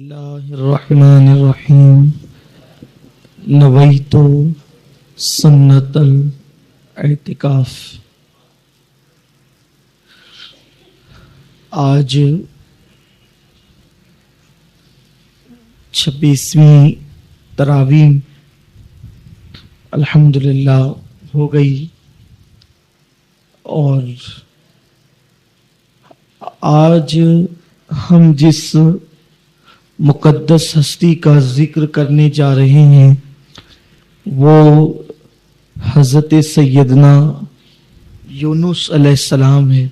اللہ الرحمن الرحیم نویت سنت الاعتکاف۔ آج 26ویں تراویح الحمدللہ ہو گئی، اور آج ہم جس مقدس ہستی کا ذکر کرنے جا رہے ہیں وہ حضرت سیدنا یونس علیہ السلام ہے۔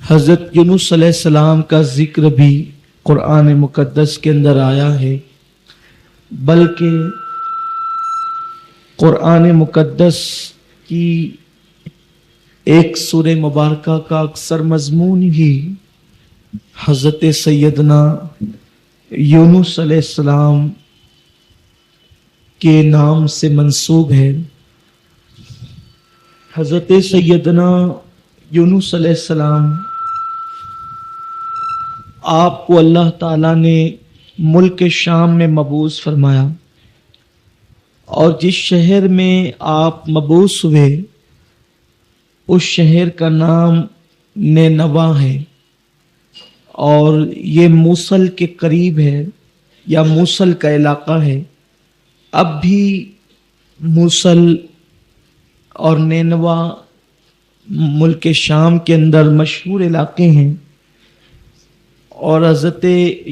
حضرت یونس علیہ السلام کا ذکر بھی قرآن مقدس کے اندر آیا ہے، بلکہ قرآن مقدس کی ایک سورہ مبارکہ کا اکثر مضمون ہی حضرت سیدنا یونس علیہ السلام کے نام سے منسوب ہے۔ حضرت سیدنا یونس علیہ السلام آپ کو اللہ تعالیٰ نے ملک شام میں مبعوث فرمایا، اور جس شہر میں آپ مبعوث ہوئے اس شہر کا نام نینوا ہے، اور یہ موصل کے قریب ہے یا موصل کا علاقہ ہے۔ اب بھی موصل اور نینوا ملک شام کے اندر مشہور علاقے ہیں، اور حضرت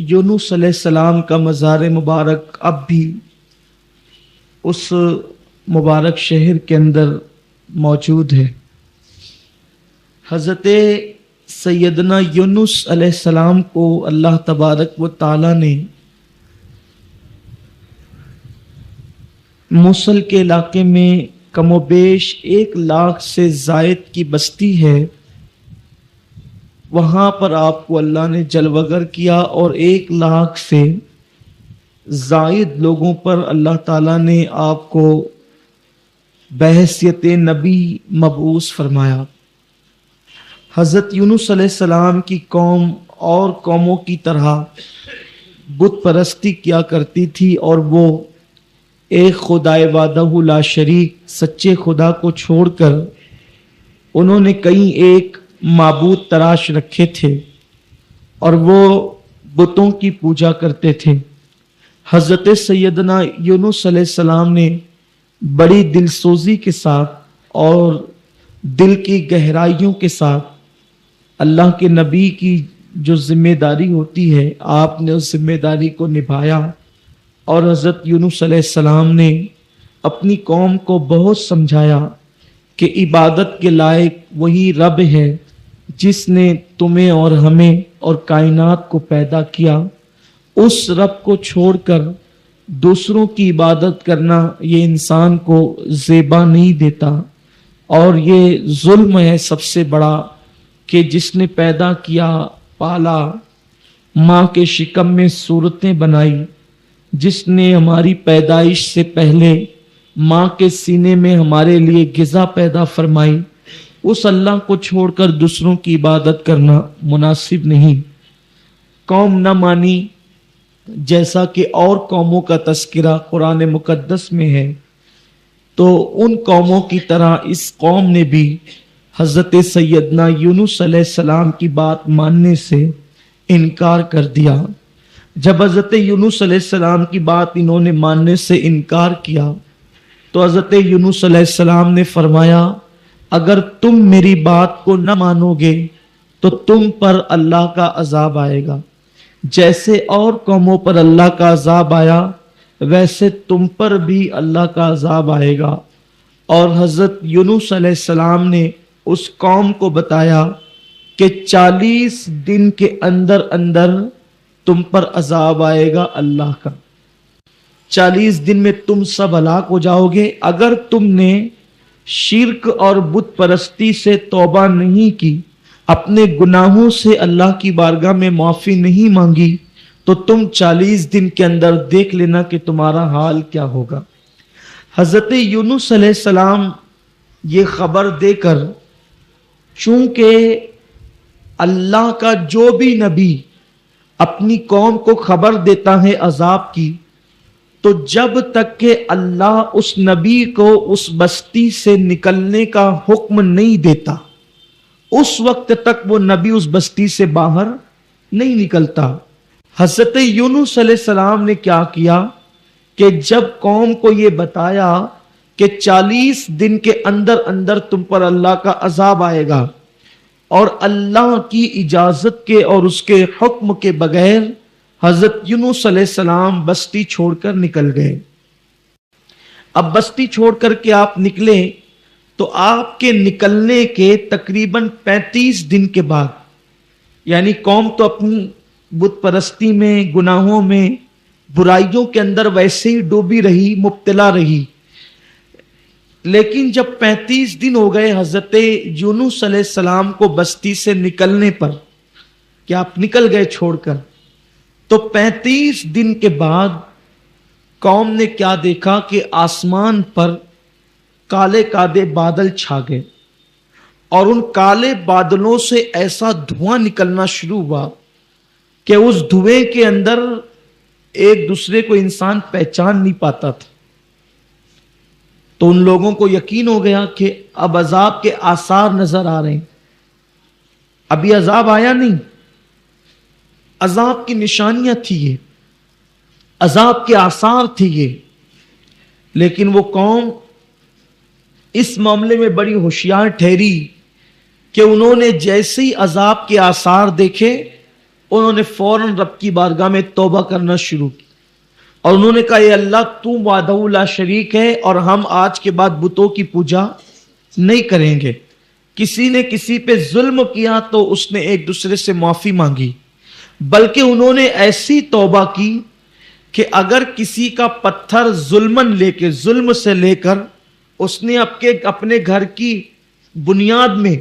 یونس علیہ السلام کا مزار مبارک اب بھی اس مبارک شہر کے اندر موجود ہے۔ حضرت سیدنا یونس علیہ السلام کو اللہ تبارک و تعالی نے موصل کے علاقے میں کم و بیش 1,00,000 سے زائد کی بستی ہے، وہاں پر آپ کو اللہ نے جلوگر کیا، اور 1,00,000 سے زائد لوگوں پر اللہ تعالیٰ نے آپ کو بحیثیت نبی مبعوث فرمایا۔ حضرت یونس علیہ السلام کی قوم اور قوموں کی طرح بت پرستی کیا کرتی تھی، اور وہ ایک خدا وحدہ لا شریک سچے خدا کو چھوڑ کر انہوں نے کئی ایک معبود تراش رکھے تھے، اور وہ بتوں کی پوجا کرتے تھے۔ حضرت سیدنا یونس علیہ السلام نے بڑی دلسوزی کے ساتھ اور دل کی گہرائیوں کے ساتھ اللہ کے نبی کی جو ذمہ داری ہوتی ہے، آپ نے اس ذمہ داری کو نبھایا، اور حضرت یونس علیہ السلام نے اپنی قوم کو بہت سمجھایا کہ عبادت کے لائق وہی رب ہے جس نے تمہیں اور ہمیں اور کائنات کو پیدا کیا۔ اس رب کو چھوڑ کر دوسروں کی عبادت کرنا یہ انسان کو زیبا نہیں دیتا، اور یہ ظلم ہے سب سے بڑا کہ جس نے پیدا کیا، پالا، ماں کے شکم میں صورتیں بنائی، جس نے ہماری پیدائش سے پہلے ماں کے سینے میں ہمارے لیے غذا پیدا فرمائی، اس اللہ کو چھوڑ کر دوسروں کی عبادت کرنا مناسب نہیں۔ قوم نہ مانی، جیسا کہ اور قوموں کا تذکرہ قرآن مقدس میں ہے، تو ان قوموں کی طرح اس قوم نے بھی حضرت سیدنا یونس علیہ السلام کی بات ماننے سے انکار کر دیا۔ جب حضرت یونس علیہ السلام کی بات انہوں نے ماننے سے انکار کیا تو حضرت یونس علیہ السلام نے فرمایا، اگر تم میری بات کو نہ مانو گے تو تم پر اللہ کا عذاب آئے گا، جیسے اور قوموں پر اللہ کا عذاب آیا ویسے تم پر بھی اللہ کا عذاب آئے گا۔ اور حضرت یونس علیہ السلام نے اس قوم کو بتایا کہ 40 دن کے اندر اندر تم پر عذاب آئے گا اللہ کا، 40 دن میں تم سب ہلاک ہو جاؤ گے۔ اگر تم نے شرک اور بت پرستی سے توبہ نہیں کی، اپنے گناہوں سے اللہ کی بارگاہ میں معافی نہیں مانگی، تو تم 40 دن کے اندر دیکھ لینا کہ تمہارا حال کیا ہوگا۔ حضرت یونس علیہ السلام یہ خبر دے کر، چونکہ اللہ کا جو بھی نبی اپنی قوم کو خبر دیتا ہے عذاب کی، تو جب تک کہ اللہ اس نبی کو اس بستی سے نکلنے کا حکم نہیں دیتا، اس وقت تک وہ نبی اس بستی سے باہر نہیں نکلتا۔ حضرت یونس علیہ السلام نے کیا کیا کہ جب قوم کو یہ بتایا کہ 40 دن کے اندر اندر تم پر اللہ کا عذاب آئے گا، اور اللہ کی اجازت کے اور اس کے حکم کے بغیر حضرت یونس علیہ السلام بستی چھوڑ کر نکل گئے۔ اب بستی چھوڑ کر کے آپ نکلے تو آپ کے نکلنے کے تقریباً 35 دن کے بعد، یعنی قوم تو اپنی بت پرستی میں، گناہوں میں، برائیوں کے اندر ویسے ہی ڈوبی رہی، مبتلا رہی، لیکن جب 35 دن ہو گئے حضرت یونس علیہ السلام کو بستی سے نکلنے پر کہ آپ نکل گئے چھوڑ کر، تو 35 دن کے بعد قوم نے کیا دیکھا کہ آسمان پر کالے کادے بادل چھا گئے، اور ان کالے بادلوں سے ایسا دھواں نکلنا شروع ہوا کہ اس دھوئیں کے اندر ایک دوسرے کو انسان پہچان نہیں پاتا تھا۔ تو ان لوگوں کو یقین ہو گیا کہ اب عذاب کے آثار نظر آ رہے ہیں۔ ابھی عذاب آیا نہیں، عذاب کی نشانیاں تھی یہ، عذاب کے آثار تھی یہ، لیکن وہ قوم اس معاملے میں بڑی ہوشیار ٹھہری کہ انہوں نے جیسے ہی عذاب کے آثار دیکھے، انہوں نے فوراً رب کی بارگاہ میں توبہ کرنا شروع کی، اور انہوں نے کہا اے اللہ تو وحدہ لا شریک ہے، اور ہم آج کے بعد بتوں کی پوجا نہیں کریں گے۔ کسی نے کسی پہ ظلم کیا تو اس نے ایک دوسرے سے معافی مانگی، بلکہ انہوں نے ایسی توبہ کی کہ اگر کسی کا پتھر ظلم سے لے کر اس نے اپنے گھر کی بنیاد میں،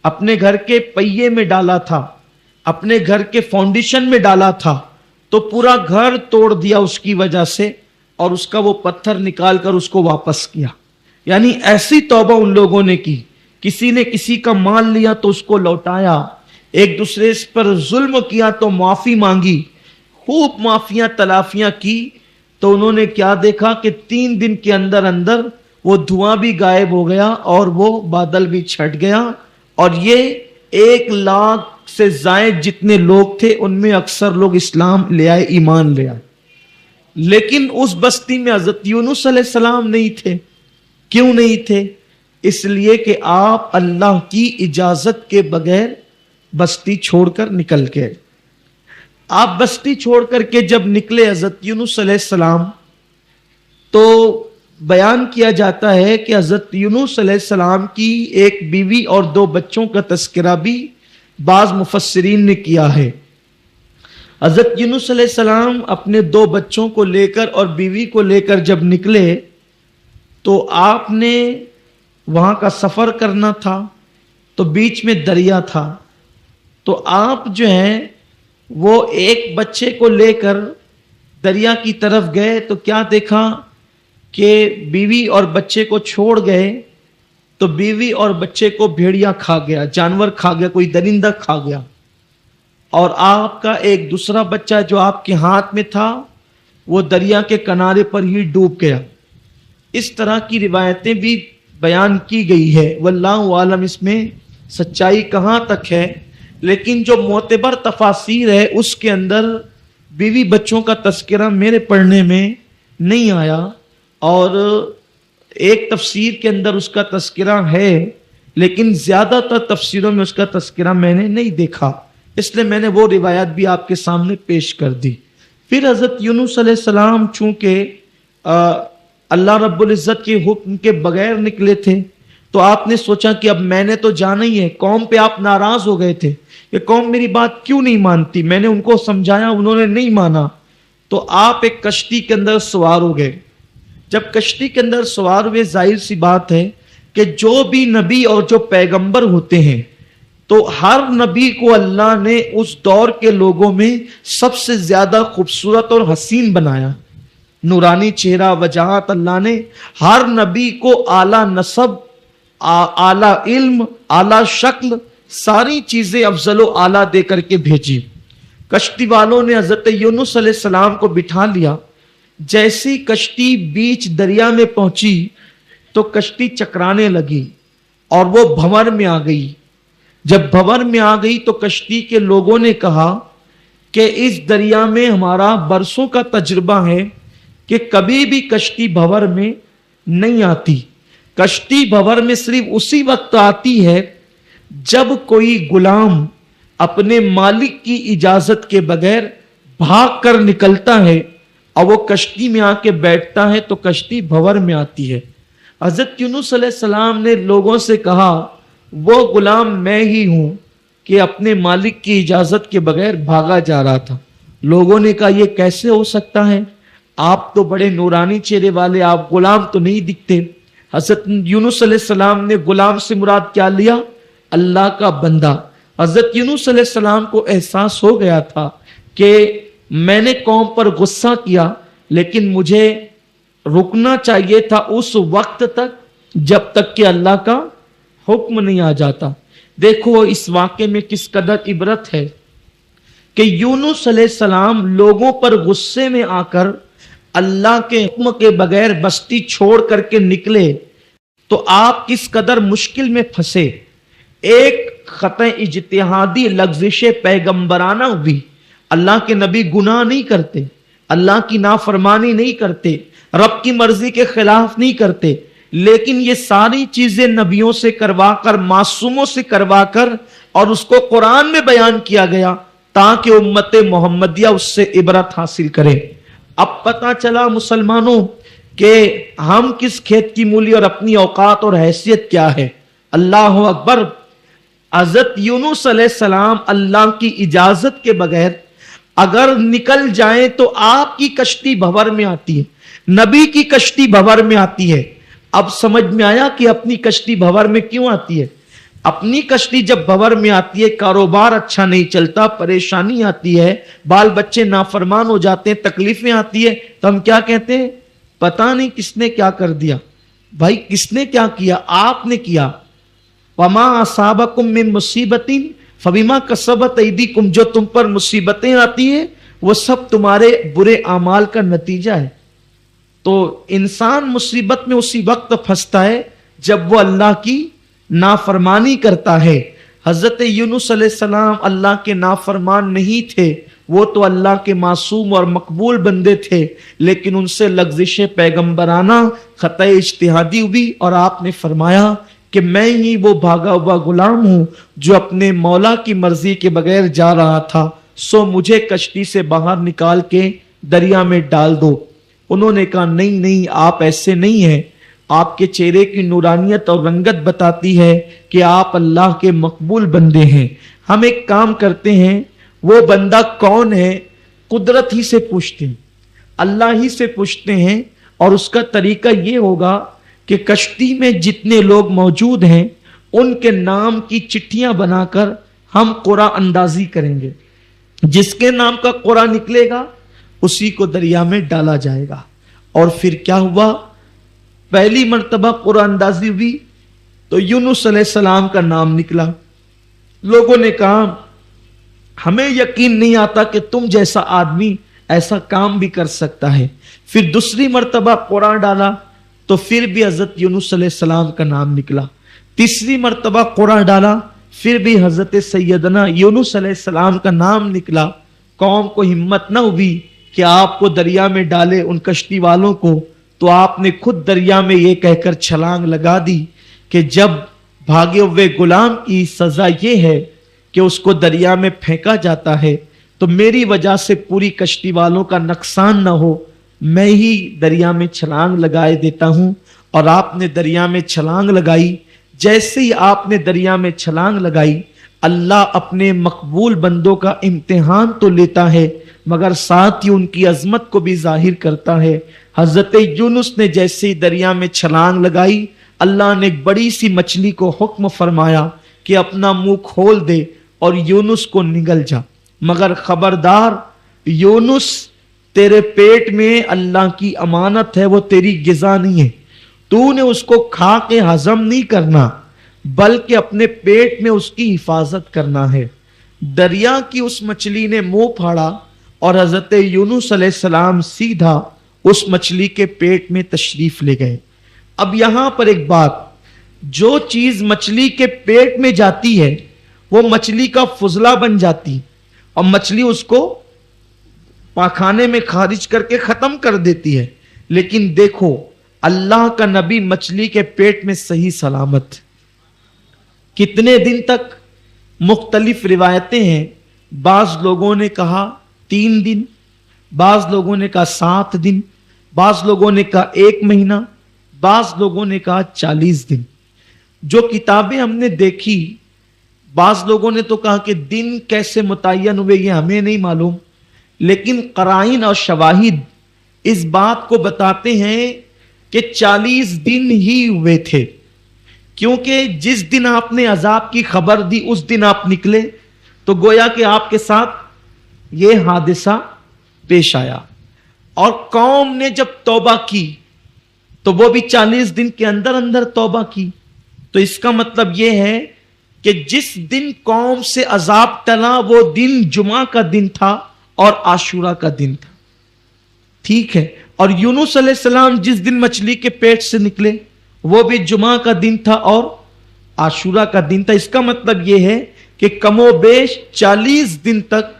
اپنے گھر کے پہیے میں ڈالا تھا، اپنے گھر کے فاؤنڈیشن میں ڈالا تھا، تو پورا گھر توڑ دیا اس کی وجہ سے، اور اس کا وہ پتھر نکال کر اس کو واپس کیا۔ یعنی ایسی توبہ ان لوگوں نے کی، کسی نے کسی کا مال لیا تو اس کو لوٹایا، ایک دوسرے پر ظلم کیا تو معافی مانگی، خوب معافیاں تلافیاں کی، تو انہوں نے کیا دیکھا کہ 3 دن کے اندر اندر وہ دھواں بھی غائب ہو گیا اور وہ بادل بھی چھٹ گیا، اور یہ 1 لاکھ سے زائد جتنے لوگ تھے ان میں اکثر لوگ اسلام لے آئے، ایمان لے آئے۔ لیکن اس بستی میں حضرت یونس علیہ السلام نہیں تھے۔ کیوں نہیں تھے؟ اس لیے کہ آپ اللہ کی اجازت کے بغیر بستی چھوڑ کر نکل گئے۔ آپ بستی چھوڑ کر کے جب نکلے حضرت یونس علیہ السلام، تو بیان کیا جاتا ہے کہ حضرت یونس علیہ السلام کی ایک بیوی اور 2 بچوں کا تذکرہ بھی بعض مفسرین نے کیا ہے۔ حضرت یونس علیہ السلام اپنے 2 بچوں کو لے کر اور بیوی کو لے کر جب نکلے تو آپ نے وہاں کا سفر کرنا تھا، تو بیچ میں دریا تھا، تو آپ جو ہیں وہ ایک بچے کو لے کر دریا کی طرف گئے، تو کیا دیکھا کہ بیوی اور بچے کو چھوڑ گئے، تو بیوی اور بچے کو بھیڑیا کھا گیا، جانور کھا گیا، کوئی درندہ کھا گیا، اور آپ کا ایک دوسرا بچہ جو آپ کے ہاتھ میں تھا وہ دریا کے کنارے پر ہی ڈوب گیا۔ اس طرح کی روایتیں بھی بیان کی گئی ہے، واللہ عالم اس میں سچائی کہاں تک ہے، لیکن جو معتبر تفاسیر ہے اس کے اندر بیوی بچوں کا تذکرہ میرے پڑھنے میں نہیں آیا، اور ایک تفسیر کے اندر اس کا تذکرہ ہے، لیکن زیادہ تر تفسیروں میں اس کا تذکرہ میں نے نہیں دیکھا، اس لیے میں نے وہ روایت بھی آپ کے سامنے پیش کر دی۔ پھر حضرت یونس علیہ السلام چونکہ اللہ رب العزت کے حکم کے بغیر نکلے تھے، تو آپ نے سوچا کہ اب میں نے تو جانا ہی ہے۔ قوم پہ آپ ناراض ہو گئے تھے کہ قوم میری بات کیوں نہیں مانتی، میں نے ان کو سمجھایا انہوں نے نہیں مانا، تو آپ ایک کشتی کے اندر سوار ہو گئے۔ جب کشتی کے اندر سوار ہوئے، ظاہر سی بات ہے کہ جو بھی نبی اور جو پیغمبر ہوتے ہیں تو ہر نبی کو اللہ نے اس دور کے لوگوں میں سب سے زیادہ خوبصورت اور حسین بنایا، نورانی چہرہ، وجاہت، اللہ نے ہر نبی کو اعلیٰ نسب، اعلیٰ علم، اعلیٰ شکل، ساری چیزیں افضل و اعلیٰ دے کر کے بھیجی۔ کشتی والوں نے حضرت یونس علیہ السلام کو بٹھا لیا. جیسی کشتی بیچ دریا میں پہنچی تو کشتی چکرانے لگی اور وہ بھنور میں آ گئی. جب بھنور میں آ گئی تو کشتی کے لوگوں نے کہا کہ اس دریا میں ہمارا برسوں کا تجربہ ہے کہ کبھی بھی کشتی بھنور میں نہیں آتی. کشتی بھنور میں صرف اسی وقت آتی ہے جب کوئی غلام اپنے مالک کی اجازت کے بغیر بھاگ کر نکلتا ہے اور وہ کشتی میں آ کے بیٹھتا ہے تو کشتی بھنور میں آتی ہے. حضرت یونس علیہ السلام نے لوگوں سے کہا وہ غلام میں ہی ہوں کہ اپنے مالک کی اجازت کے بغیر بھاگا جا رہا تھا. لوگوں نے کہا یہ کیسے ہو سکتا ہے؟ آپ تو بڑے نورانی چہرے والے, آپ غلام تو نہیں دکھتے. حضرت یونس علیہ السلام نے غلام سے مراد کیا لیا؟ اللہ کا بندہ. حضرت یونس علیہ السلام کو احساس ہو گیا تھا کہ میں نے قوم پر غصہ کیا, لیکن مجھے رکنا چاہیے تھا اس وقت تک جب تک کہ اللہ کا حکم نہیں آ جاتا. دیکھو اس واقعے میں کس قدر عبرت ہے کہ یونس علیہ السلام لوگوں پر غصے میں آ کر اللہ کے حکم کے بغیر بستی چھوڑ کر کے نکلے تو آپ کس قدر مشکل میں پھنسے. ایک خطۂ اجتہادی لغزش پیغمبرانہ ہوئی. اللہ کے نبی گناہ نہیں کرتے, اللہ کی نافرمانی نہیں کرتے, رب کی مرضی کے خلاف نہیں کرتے, لیکن یہ ساری چیزیں نبیوں سے کروا کر, معصوموں سے کروا کر, اور اس کو قرآن میں بیان کیا گیا تاکہ امت محمدیہ اس سے عبرت حاصل کرے. اب پتہ چلا مسلمانوں کہ ہم کس کھیت کی مولی اور اپنی اوقات اور حیثیت کیا ہے. اللہ اکبر. حضرت یونس علیہ السلام اللہ کی اجازت کے بغیر اگر نکل جائیں تو آپ کی کشتی بھنور میں آتی ہے, نبی کی کشتی بھنور میں آتی ہے. اب سمجھ میں آیا کہ اپنی کشتی بھنور میں کیوں آتی ہے. اپنی کشتی جب بھنور میں آتی ہے, کاروبار اچھا نہیں چلتا, پریشانی آتی ہے, بال بچے نافرمان ہو جاتے ہیں, تکلیفیں آتی ہے, تو ہم کیا کہتے ہیں؟ پتہ نہیں کس نے کیا کر دیا. بھائی کس نے کیا کیا؟ آپ نے کیا. وَمَا أَصَابَكُم مِّن مُّصِيبَةٍ فَبِمَا كَسَبَتْ أَيْدِيكُمْ. جو تم پر مصیبتیں آتی ہیں وہ سب تمہارے برے اعمال کا نتیجہ ہے. تو انسان مصیبت میں اسی وقت پھنستا ہے جب وہ اللہ کی نافرمانی کرتا ہے. حضرت یونس علیہ السلام اللہ کے نافرمان نہیں تھے, وہ تو اللہ کے معصوم اور مقبول بندے تھے, لیکن ان سے لغزش پیغمبرانہ خطۂ اجتہادی ہوئی اور آپ نے فرمایا کہ میں ہی وہ بھاگا ہوا غلام ہوں جو اپنے مولا کی مرضی کے بغیر جا رہا تھا, سو مجھے کشتی سے باہر نکال کے دریا میں ڈال دو. انہوں نے کہا نہیں نہیں, آپ ایسے نہیں ہیں, آپ کے چہرے کی نورانیت اور رنگت بتاتی ہے کہ آپ اللہ کے مقبول بندے ہیں. ہم ایک کام کرتے ہیں, وہ بندہ کون ہے قدرت ہی سے پوچھتے ہیں, اللہ ہی سے پوچھتے ہیں, اور اس کا طریقہ یہ ہوگا کہ کشتی میں جتنے لوگ موجود ہیں ان کے نام کی چٹھیاں بنا کر ہم قرعہ اندازی کریں گے. جس کے نام کا قرعہ نکلے گا اسی کو دریا میں ڈالا جائے گا. اور پھر کیا ہوا؟ پہلی مرتبہ قرعہ اندازی ہوئی تو یونس علیہ السلام کا نام نکلا. لوگوں نے کہا ہمیں یقین نہیں آتا کہ تم جیسا آدمی ایسا کام بھی کر سکتا ہے. پھر دوسری مرتبہ قرعہ ڈالا تو پھر بھی حضرت یونس علیہ السلام کا نام نکلا. تیسری مرتبہ قرعہ ڈالا, پھر بھی حضرت سیدنا یونس علیہ السلام کا نام نکلا. قوم کو ہمت نہ ہوئی کہ آپ کو دریا میں ڈالے, ان کشتی والوں کو, تو آپ نے خود دریا میں یہ کہہ کر چھلانگ لگا دی کہ جب بھاگے ہوئے غلام کی سزا یہ ہے کہ اس کو دریا میں پھینکا جاتا ہے تو میری وجہ سے پوری کشتی والوں کا نقصان نہ ہو, میں ہی دریا میں چھلانگ لگائے دیتا ہوں. اور آپ نے دریا میں چھلانگ لگائی. جیسے ہی آپ نے دریا میں چھلانگ لگائی, اللہ اپنے مقبول بندوں کا امتحان تو لیتا ہے مگر ساتھ ہی ان کی عظمت کو بھی ظاہر کرتا ہے. حضرت یونس نے جیسے ہی دریا میں چھلانگ لگائی, اللہ نے ایک بڑی سی مچھلی کو حکم فرمایا کہ اپنا منہ کھول دے اور یونس کو نگل جا, مگر خبردار یونس تیرے پیٹ میں اللہ کی امانت ہے, وہ تیری غذا نہیں ہے, تو نے اس کو کھا کے ہضم نہیں کرنا بلکہ اپنے پیٹ میں اس کی حفاظت کرنا ہے. دریا کی اس مچھلی نے منہ پھاڑا اور حضرت یونس علیہ السلام سیدھا اس مچھلی کے پیٹ میں تشریف لے گئے۔ اب یہاں پر ایک بات، جو چیز مچھلی کے پیٹ میں جاتی ہے وہ مچھلی کا فضلہ بن جاتی اور مچھلی اس کو پاخانے میں خارج کر کے ختم کر دیتی ہے، لیکن دیکھو اللہ کا نبی مچھلی کے پیٹ میں صحیح سلامت، کتنے دن تک؟ مختلف روایتیں ہیں، بعض لوگوں نے کہا 3 دن، بعض لوگوں نے کہا 7 دن، بعض لوگوں نے کہا 1 مہینہ، بعض لوگوں نے کہا 40 دن۔ جو کتابیں ہم نے دیکھی، بعض لوگوں نے تو کہا کہ دن کیسے متعین ہوئے یہ ہمیں نہیں معلوم، لیکن قرائن اور شواہد اس بات کو بتاتے ہیں کہ 40 دن ہی ہوئے تھے، کیونکہ جس دن آپ نے عذاب کی خبر دی اس دن آپ نکلے، تو گویا کہ آپ کے ساتھ یہ حادثہ پیش آیا۔ اور قوم نے جب توبہ کی تو وہ بھی 40 دن کے اندر اندر توبہ کی، تو اس کا مطلب یہ ہے کہ جس دن قوم سے عذاب ٹلا وہ دن جمعہ کا دن تھا اور عاشورہ کا دن تھا، ٹھیک ہے۔ اور یونس علیہ السلام جس دن مچھلی کے پیٹ سے نکلے وہ بھی جمعہ کا دن تھا اور عاشورہ کا دن تھا۔ اس کا مطلب یہ ہے کہ کم و بیش 40 دن تک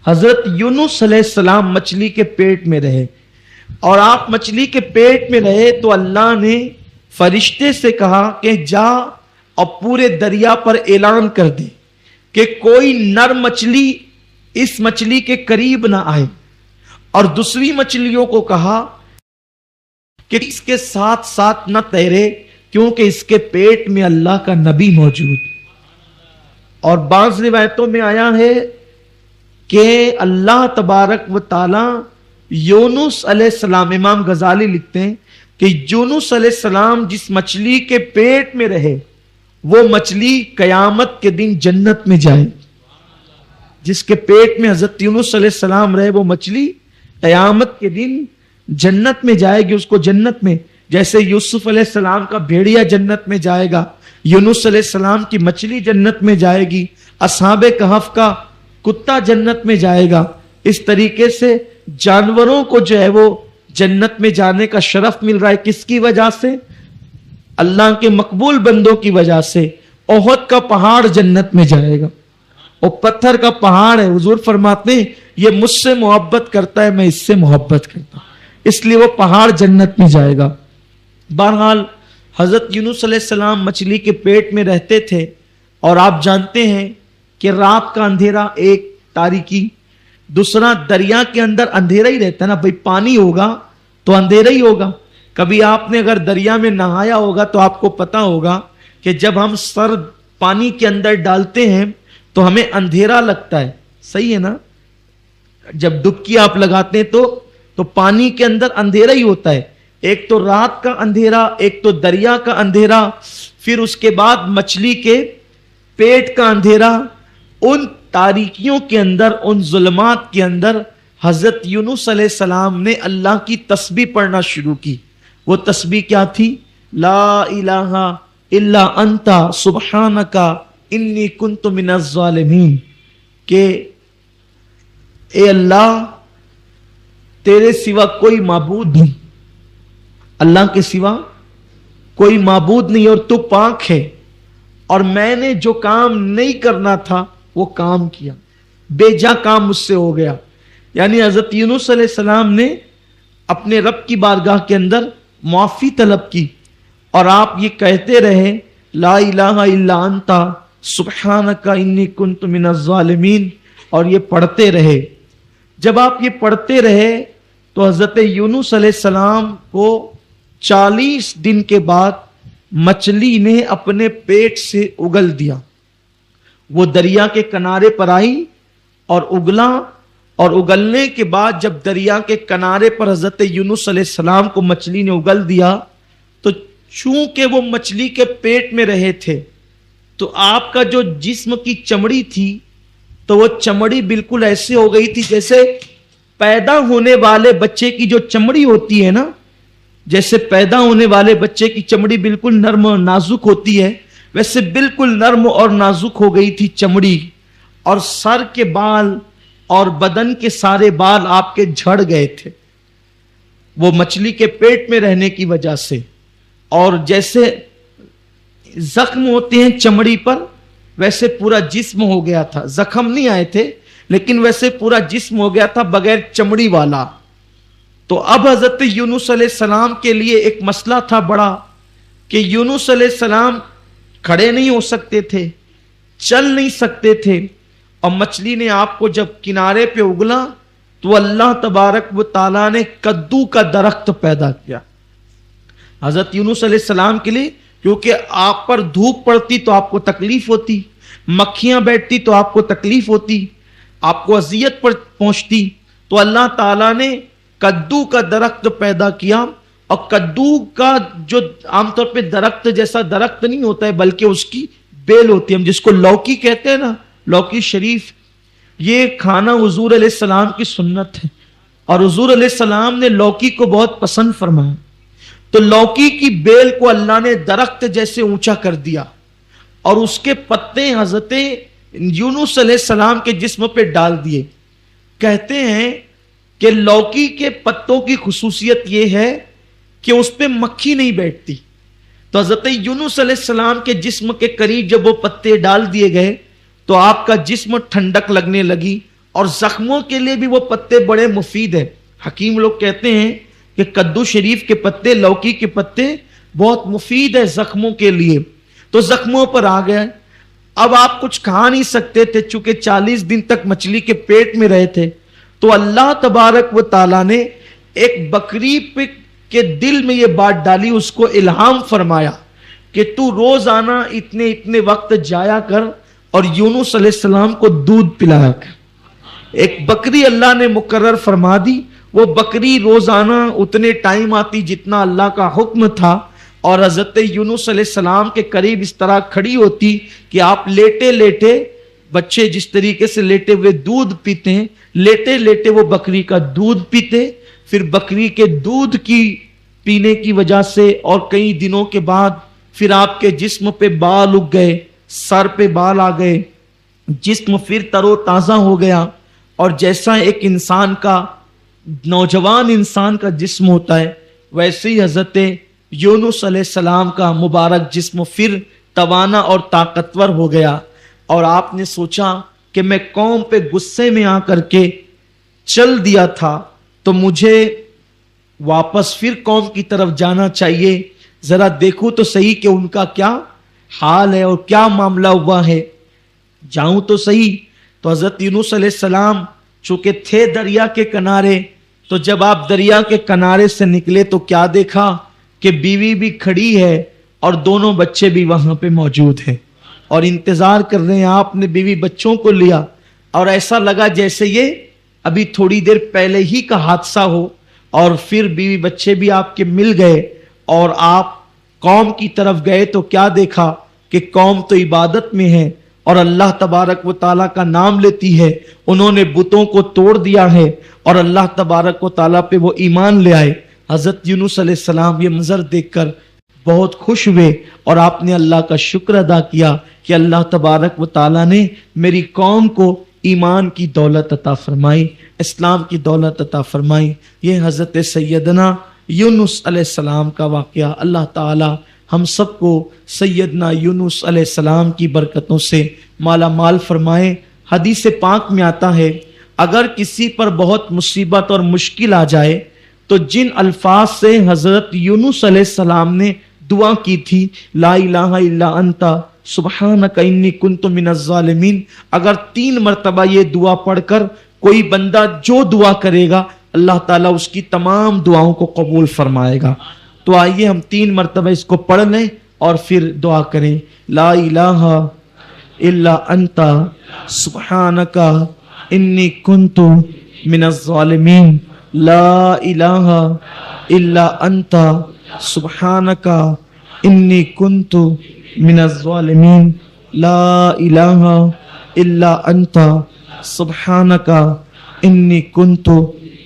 حضرت یونس علیہ السلام مچھلی کے پیٹ میں رہے، اور آپ مچھلی کے پیٹ میں رہے تو اللہ نے فرشتے سے کہا کہ جا اور پورے دریا پر اعلان کر دے کہ کوئی نر مچھلی اس مچھلی کے قریب نہ آئے، اور دوسری مچھلیوں کو کہا کہ اس کے ساتھ ساتھ نہ تیرے کیونکہ اس کے پیٹ میں اللہ کا نبی موجود۔ اور بعض روایتوں میں آیا ہے کہ اللہ تبارک و تعالی یونس علیہ السلام، امام غزالی لکھتے ہیں کہ یونس علیہ السلام جس مچھلی کے پیٹ میں رہے وہ مچھلی قیامت کے دن جنت میں جائے، جس کے پیٹ میں حضرت یونس علیہ السلام رہے وہ مچھلی قیامت کے دن جنت میں جائے گی، اس کو جنت میں، جیسے یوسف علیہ السلام کا بھیڑیا جنت میں جائے گا، یونس علیہ السلام کی مچھلی جنت میں جائے گی، اصحاب کہف کا کتا جنت میں جائے گا۔ اس طریقے سے جانوروں کو جو ہے وہ جنت میں جانے کا شرف مل رہا ہے، کس کی وجہ سے؟ اللہ کے مقبول بندوں کی وجہ سے۔ احد کا پہاڑ جنت میں جائے گا، وہ پتھر کا پہاڑ ہے، حضور فرماتے ہیں یہ مجھ سے محبت کرتا ہے میں اس سے محبت کرتا ہوں، اس لیے وہ پہاڑ جنت میں جائے گا۔ بہرحال حضرت یونس علیہ السلام مچھلی کے پیٹ میں رہتے تھے، اور آپ جانتے ہیں کہ رات کا اندھیرا ایک تاریکی، دوسرا دریا کے اندر اندھیرا ہی رہتا ہے نا بھائی، پانی ہوگا تو اندھیرا ہی ہوگا۔ کبھی آپ نے اگر دریا میں نہایا ہوگا تو آپ کو پتا ہوگا کہ جب ہم سر پانی کے اندر ڈالتے ہیں تو ہمیں اندھیرا لگتا ہے، صحیح ہے نا؟ جب ڈبکی آپ لگاتے ہیں تو پانی کے اندر اندھیرا ہی ہوتا ہے، ایک تو رات کا اندھیرا، ایک تو دریا کا اندھیرا، پھر اس کے بعد مچھلی کے پیٹ کا اندھیرا۔ ان تاریکیوں کے اندر، ان ظلمات کے اندر حضرت یونس علیہ السلام نے اللہ کی تسبیح پڑھنا شروع کی۔ وہ تسبیح کیا تھی؟ لا الہ الا انت سبحانک انی کنت من الظالمین، کہ اے اللہ تیرے سوا کوئی معبود نہیں، اللہ کے سوا کوئی معبود نہیں اور تو پاک ہے، اور میں نے جو کام نہیں کرنا تھا وہ کام کیا، بے جا کام مجھ سے ہو گیا۔ یعنی حضرت یونس علیہ السلام نے اپنے رب کی بارگاہ کے اندر معافی طلب کی، اور آپ یہ کہتے رہے لا الہ الا انت سبحانک انی کنت من الظالمین، اور یہ پڑھتے رہے۔ جب آپ یہ پڑھتے رہے تو حضرت یونس علیہ السلام کو 40 دن کے بعد مچھلی نے اپنے پیٹ سے اگل دیا۔ وہ دریا کے کنارے پر آئی اور اگلا، اور اگلنے کے بعد جب دریا کے کنارے پر حضرت یونس علیہ السلام کو مچھلی نے اگل دیا تو چونکہ وہ مچھلی کے پیٹ میں رہے تھے تو آپ کا جو جسم کی چمڑی تھی تو وہ چمڑی بالکل ایسے ہو گئی تھی جیسے پیدا ہونے والے بچے کی جو چمڑی ہوتی ہے نا، جیسے پیدا ہونے والے بچے کی چمڑی بالکل نرم اور نازک ہوتی ہے، ویسے بالکل نرم اور نازک ہو گئی تھی چمڑی، اور سر کے بال اور بدن کے سارے بال آپ کے جھڑ گئے تھے وہ مچھلی کے پیٹ میں رہنے کی وجہ سے. اور جیسے زخم ہوتے ہیں چمڑی پر ویسے پورا جسم ہو گیا تھا. زخم نہیں آئے تھے لیکن ویسے پورا جسم ہو گیا تھا بغیر چمڑی والا. تو اب حضرت یونس علیہ السلام کے لیے ایک مسئلہ تھا بڑا کہ یونس علیہ السلام کھڑے نہیں ہو سکتے تھے, چل نہیں سکتے تھے, اور مچھلی نے آپ کو جب کنارے پہ اگلا تو اللہ تبارک و تعالیٰ نے کدو کا درخت پیدا کیا حضرت یونس علیہ السلام کے لیے, کیونکہ آپ پر دھوپ پڑتی تو آپ کو تکلیف ہوتی, مکھیاں بیٹھتی تو آپ کو تکلیف ہوتی, آپ کو اذیت پہنچتی, تو اللہ تعالیٰ نے کدو کا درخت پیدا کیا. اور کدو کا جو عام طور پہ درخت جیسا درخت نہیں ہوتا ہے بلکہ اس کی بیل ہوتی ہے, ہم جس کو لوکی کہتے ہیں نا, لوکی شریف, یہ کھانا حضور علیہ السلام کی سنت ہے اور حضور علیہ السلام نے لوکی کو بہت پسند فرمایا. تو لوکی کی بیل کو اللہ نے درخت جیسے اونچا کر دیا اور اس کے پتے حضرت یونس علیہ السلام کے جسم پہ ڈال دیے. کہتے ہیں کہ لوکی کے پتوں کی خصوصیت یہ ہے کہ اس پہ مکھی نہیں بیٹھتی. تو حضرت یونس علیہ السلام کے جسم کے قریب جب وہ پتے ڈال دیے گئے تو آپ کا جسم ٹھنڈک لگنے لگی, اور زخموں کے لیے بھی وہ پتے بڑے مفید ہیں. حکیم لوگ کہتے ہیں کہ کدو شریف کے پتے, لوکی کے پتے بہت مفید ہے زخموں کے لیے. تو زخموں پر آ گئے. اب آپ کچھ کھا نہیں سکتے تھے چونکہ 40 دن تک مچھلی کے پیٹ میں رہے تھے. تو اللہ تبارک و تعالیٰ نے ایک بکری کے دل میں یہ بات ڈالی, اس کو الہام فرمایا کہ تو روزانہ اتنے وقت جایا کر اور یونس علیہ السلام کو دودھ پلایا کر. ایک بکری اللہ نے مقرر فرما دی, وہ بکری روزانہ اتنے ٹائم آتی جتنا اللہ کا حکم تھا, اور حضرت یونس علیہ السلام کے قریب اس طرح کھڑی ہوتی کہ آپ لیٹے لیٹے, بچے جس طریقے سے لیٹے ہوئے دودھ پیتے ہیں, لیٹے لیٹے وہ بکری کا دودھ پیتے. پھر بکری کے دودھ کی پینے کی وجہ سے اور کئی دنوں کے بعد پھر آپ کے جسم پہ بال اگ گئے, سر پہ بال آ گئے, جسم پھر تر و تازہ ہو گیا. اور جیسا ایک انسان کا, نوجوان انسان کا جسم ہوتا ہے, ویسے ہی حضرت یونس علیہ السلام کا مبارک جسم پھر توانا اور طاقتور ہو گیا. اور آپ نے سوچا کہ میں قوم پہ غصے میں آ کر کے چل دیا تھا تو مجھے واپس پھر قوم کی طرف جانا چاہیے, ذرا دیکھوں تو صحیح کہ ان کا کیا حال ہے اور کیا معاملہ ہوا ہے, جاؤں تو صحیح. تو حضرت یونس علیہ السلام چونکہ تھے دریا کے کنارے, تو جب آپ دریا کے کنارے سے نکلے تو کیا دیکھا کہ بیوی بھی کھڑی ہے اور دونوں بچے بھی وہاں پہ موجود ہیں اور انتظار کر رہے ہیں. آپ نے بیوی بچوں کو لیا اور ایسا لگا جیسے یہ ابھی تھوڑی دیر پہلے ہی کا حادثہ ہو, اور پھر بیوی بچے بھی آپ کے مل گئے اور آپ قوم کی طرف گئے تو کیا دیکھا کہ قوم تو عبادت میں ہے اور اللہ تبارک و تعالیٰ کا نام لیتی ہے. انہوں نے بتوں کو توڑ دیا ہے اور اللہ تبارک و تعالیٰ پہ وہ ایمان لے آئے. حضرت یونس علیہ السلام یہ منظر دیکھ کر بہت خوش ہوئے اور آپ نے اللہ کا شکر ادا کیا کہ اللہ تبارک و تعالیٰ نے میری قوم کو ایمان کی دولت عطا فرمائی, اسلام کی دولت عطا فرمائی. یہ حضرت سیدنا یونس علیہ السلام کا واقعہ. اللہ تعالیٰ ہم سب کو سیدنا یونس علیہ السلام کی برکتوں سے مالا مال فرمائے. حدیث پاک میں آتا ہے اگر کسی پر بہت مصیبت اور مشکل آ جائے تو جن الفاظ سے حضرت یونس علیہ السلام نے دعا کی تھی, لا الہ الا انت سبحانک انی کنت من الظالمین, اگر 3 مرتبہ یہ دعا پڑھ کر کوئی بندہ جو دعا کرے گا اللہ تعالیٰ اس کی تمام دعاؤں کو قبول فرمائے گا. تو آئیے ہم 3 مرتبہ اس کو پڑھ لیں اور پھر دعا کریں. لا الہ الا انت سبحانک انی کنت من الظالمین, لا الہ الا انت سبحانک انی کنت من الظالمین, لا الہ الا انت سبحانک انی کنت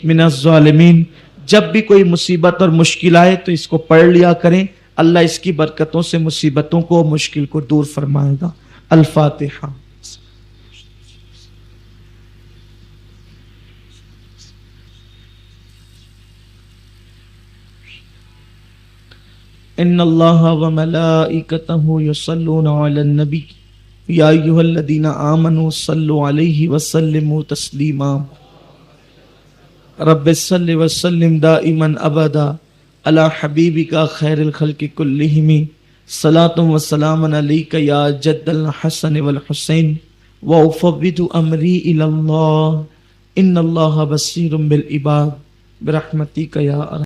من الظالمین. جب بھی کوئی مصیبت اور مشکل آئے تو اس کو پڑھ لیا کریں, اللہ اس کی برکتوں سے مصیبتوں کو مشکل کو دور فرمائے گا. الفاتحہ. ان اللہ وملائکتہ یصلون علی النبی یا ایھا الذین آمنوا صلوا علیہ وسلموا تسلیما رب صل وسلم دائما ابدا علی حبیبک خیر الخلق کلہم صلاۃ و سلام علیک یا جد الحسن والحسین وافوض امری الی اللہ ان اللہ بصیر بالعباد برحمتک یا